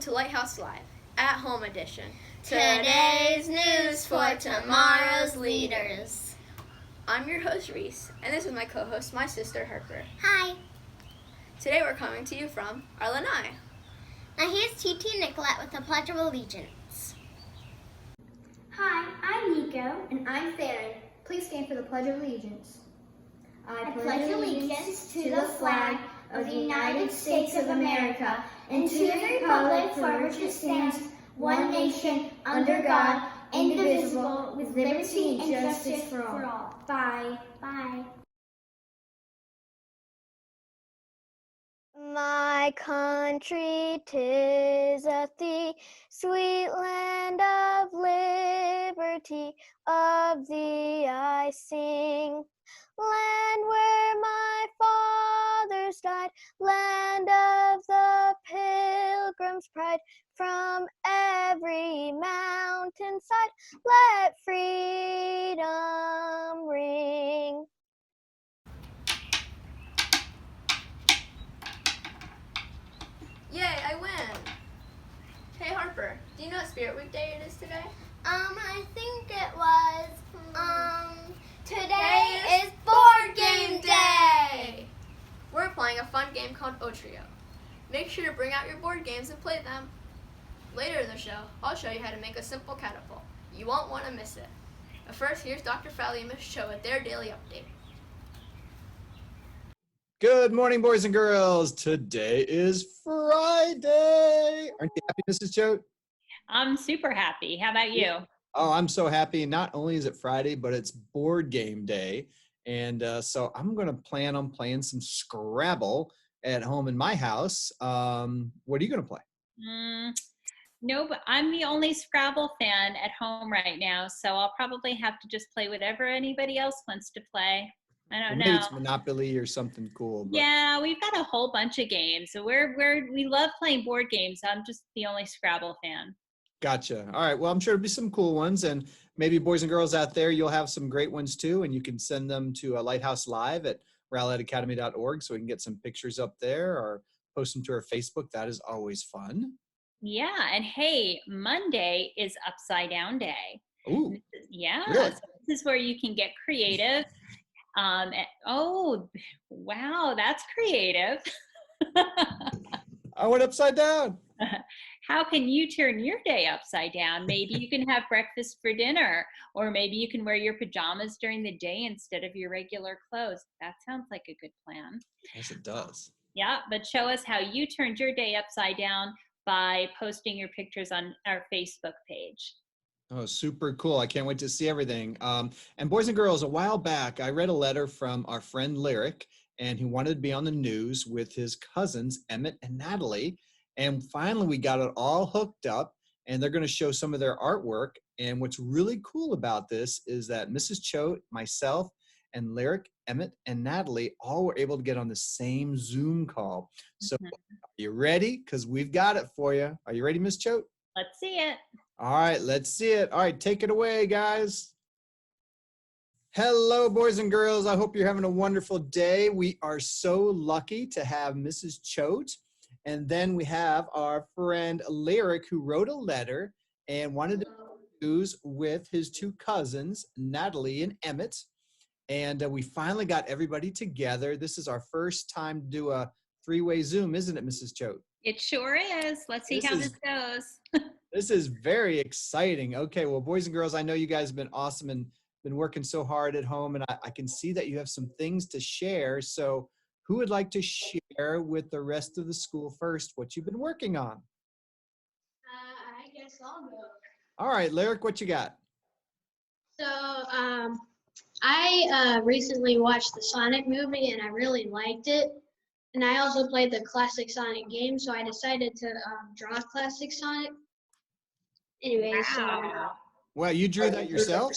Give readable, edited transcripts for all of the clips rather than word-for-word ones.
to Lighthouse Live, at home edition. Today's news for tomorrow's leaders. I'm your host, Reise, and this is my co-host, my sister, Harper. Hi. Today we're coming to you from our lanai. Now here's TT Nicolette with the Pledge of Allegiance. Hi, I'm Nico. And I'm Farron. Please stand for the Pledge of Allegiance. I pledge allegiance to the flag of the United States of America and to the republic for which it stands, one nation, under God, indivisible, with liberty and justice for all. Bye. Bye. My country, 'tis of thee, sweet land of liberty, of thee I sing. Land where my fathers died, land of the pilgrim's pride, from every mountainside, let freedom ring. Yay, I win! Hey Harper, do you know what Spirit Week Day it is today? I think it was, today is Board Game Day! We're playing a fun game called Otrio. Make sure to bring out your board games and play them. Later in the show, I'll show you how to make a simple catapult. You won't want to miss it. But first, here's Dr. Fowley and Miss Cho with their daily update. Good morning, boys and girls. Today is Friday. Aren't you happy, Mrs. Choate? I'm super happy. How about you? Oh, I'm so happy. Not only is it Friday, but it's board game day. And so I'm going to plan on playing some Scrabble at home in my house. What are you going to play? No, but I'm the only Scrabble fan at home right now, so I'll probably have to just play whatever anybody else wants to play. I don't know. Maybe it's Monopoly or something cool. But. Yeah, we've got a whole bunch of games. So we love playing board games. I'm just the only Scrabble fan. Gotcha. All right. Well, I'm sure there'll be some cool ones, and maybe boys and girls out there, you'll have some great ones too, and you can send them to Lighthouse Live at rowlettacademy.org so we can get some pictures up there or post them to our Facebook. That is always fun. Yeah, and hey, Monday is Upside Down Day. Ooh. Yeah. Really? So this is where you can get creative. Oh, wow, that's creative. I went upside down. How can you turn your day upside down? Maybe you can have breakfast for dinner, or maybe you can wear your pajamas during the day instead of your regular clothes. That sounds like a good plan. Yes, it does. Yeah, but show us how you turned your day upside down by posting your pictures on our Facebook page. Oh, super cool. I can't wait to see everything. And boys and girls, a while back, I read a letter from our friend Lyric, and he wanted to be on the news with his cousins, Emmett and Natalie. And finally, we got it all hooked up, and they're going to show some of their artwork. And what's really cool about this is that Mrs. Choate, myself, and Lyric, Emmett, and Natalie all were able to get on the same Zoom call. So are you ready? Because we've got it for you. Are you ready, Miss Choate? Let's see it. All right, let's see it. All right, take it away, guys. Hello, boys and girls. I hope you're having a wonderful day. We are so lucky to have Mrs. Choate. And then we have our friend Lyric, who wrote a letter and wanted to news with his two cousins, Natalie and Emmett. And we finally got everybody together. This is our first time to do a three-way Zoom, isn't it, Mrs. Choate? It sure is. Let's see how this goes. This is very exciting. Okay, well, boys and girls, I know you guys have been awesome and been working so hard at home, and I can see that you have some things to share. So who would like to share with the rest of the school first what you've been working on? I guess I'll go. All right, Lyric, what you got? So, I recently watched the Sonic movie and I really liked it. And I also played the classic Sonic game, so I decided to draw classic Sonic. Anyway, Wow. Well, you drew that yourself?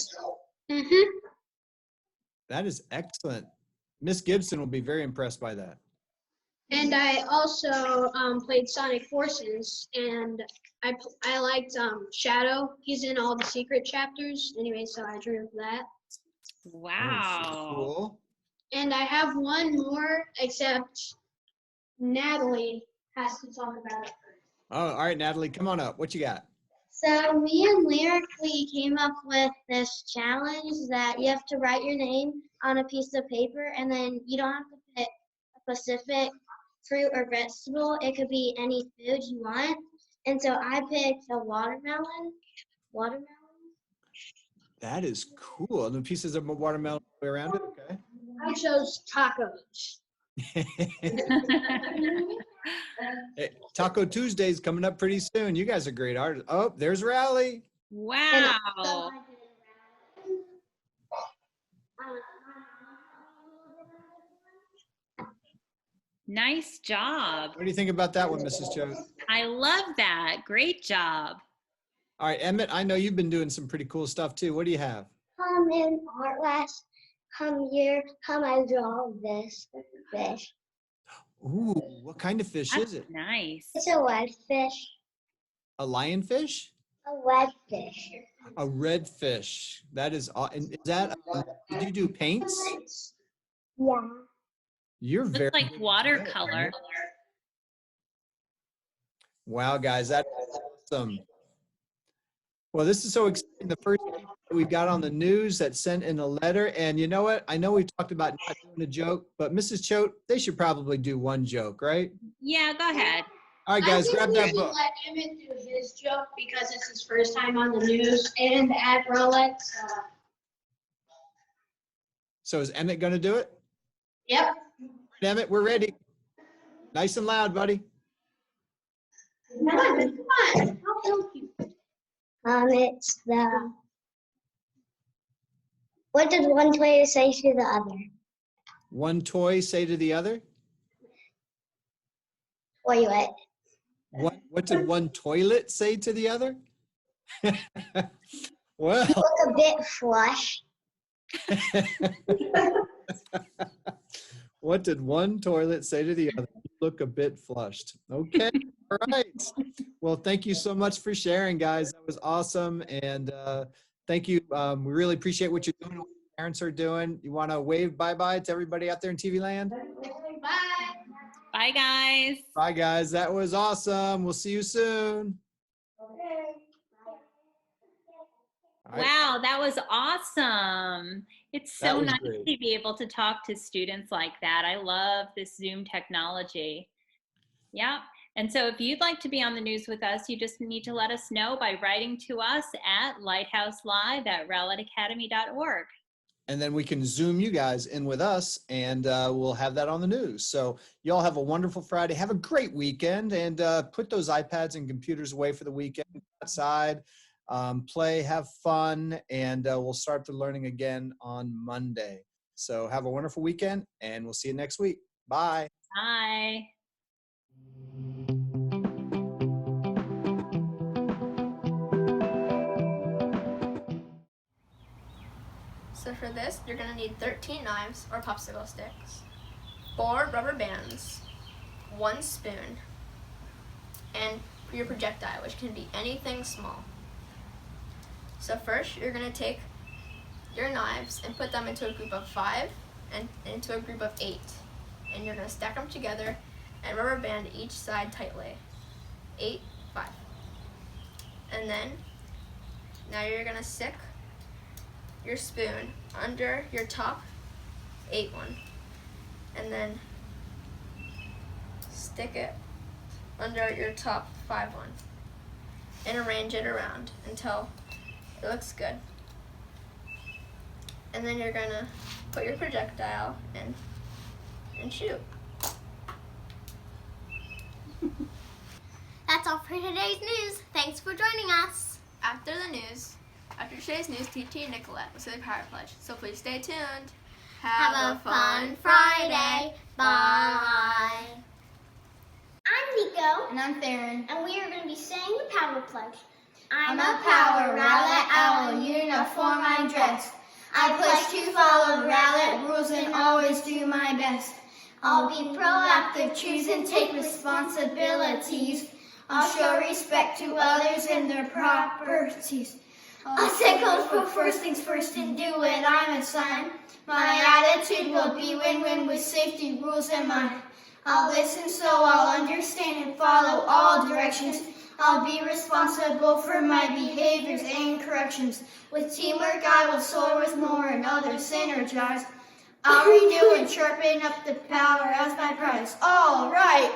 That is excellent. Miss Gibson will be very impressed by that. And I also played Sonic Forces, and I liked Shadow. He's in all the secret chapters. Anyway, so I drew that. Wow. Oh, so cool. And I have one more, except Natalie has to talk about it first. Oh, all right, Natalie, come on up. What you got? So me and Lyric, we came up with this challenge that you have to write your name on a piece of paper, and then you don't have to pick a specific fruit or vegetable. It could be any food you want. And so I picked a watermelon. Watermelon. That is cool. And the pieces of watermelon all the way around it. Okay. I chose tacos. Hey, Taco Tuesday's coming up pretty soon. You guys are great artists. Oh, there's Rally. Wow. Nice job. What do you think about that one, Mrs. Choate? I love that. Great job. All right, Emmett, I know you've been doing some pretty cool stuff too. What do you have? In art last year, I draw this fish. Ooh, what kind of fish is it? Nice. It's a red fish. A lionfish? A red fish. A red fish. That is, and is that, did you do paints? Yeah. You're very Looks like good at watercolor. it. Wow, guys, that's awesome. Well, this is so exciting. The first people that we got on the news that sent in a letter. And you know what? I know we talked about not doing a joke, but Mrs. Choate, they should probably do one joke, right? Yeah, go ahead. All right, guys, grab that book. Let Emmett do his joke because it's his first time on the news and at Rolex. So is Emmett going to do it? Yep. Emmett, we're ready. Nice and loud, buddy. Come on. I'll help you. It's the. What did one toy say to the other? One toy say to the other? Toilet. What did one toilet say to the other? Well, Look a bit flush. what did one toilet say to the other? You look a bit flushed. Okay, all right. Well, thank you so much for sharing, guys. That was awesome. And thank you. We really appreciate what you're doing, what your parents are doing. You want to wave bye-bye to everybody out there in TV land? Bye. Bye, guys. Bye, guys. That was awesome. We'll see you soon. All right. Wow, that was awesome. It's That so was nice great. to be able to talk to students like that. I love this Zoom technology. Yeah. And so if you'd like to be on the news with us, you just need to let us know by writing to us at lighthouselive@rowlettacademy.org. And then we can Zoom you guys in with us, and we'll have that on the news. So y'all have a wonderful Friday. Have a great weekend, and put those iPads and computers away for the weekend. Outside, play, have fun, and we'll start the learning again on Monday. So have a wonderful weekend, and we'll see you next week. Bye. Bye. So for this, you're gonna need 13 knives or popsicle sticks, 4 rubber bands, 1 spoon, and your projectile, which can be anything small. So first, you're gonna take your knives and put them into a group of 5 and into a group of 8. And you're gonna stack them together and rubber band each side tightly. 8, 5. And then, now you're gonna stick your spoon under your top 8 one, and then stick it under your top 5 one, and arrange it around until it looks good. And then you're gonna put your projectile in and shoot. That's all for today's news. Thanks for joining us. After today's news, TT and Nicolette will say the power pledge, so please stay tuned. Have a fun Friday. Bye. I'm Nico. And I'm Farron. And we are going to be saying the power pledge. I'm a power Rowlett owl, in uniform I dress. I pledge to follow Rowlett rules and always do my best. I'll be proactive, choose and take responsibilities. I'll show respect to others and their properties. I'll set goals, put first things first and do what I'm assigned. My attitude will be win-win with safety rules in mind. I'll listen so I'll understand and follow. follow all directions. I'll be responsible for my behaviors and corrections. With teamwork I will soar with more and others synergize. I'll renew and sharpen up the power as my prize. All right.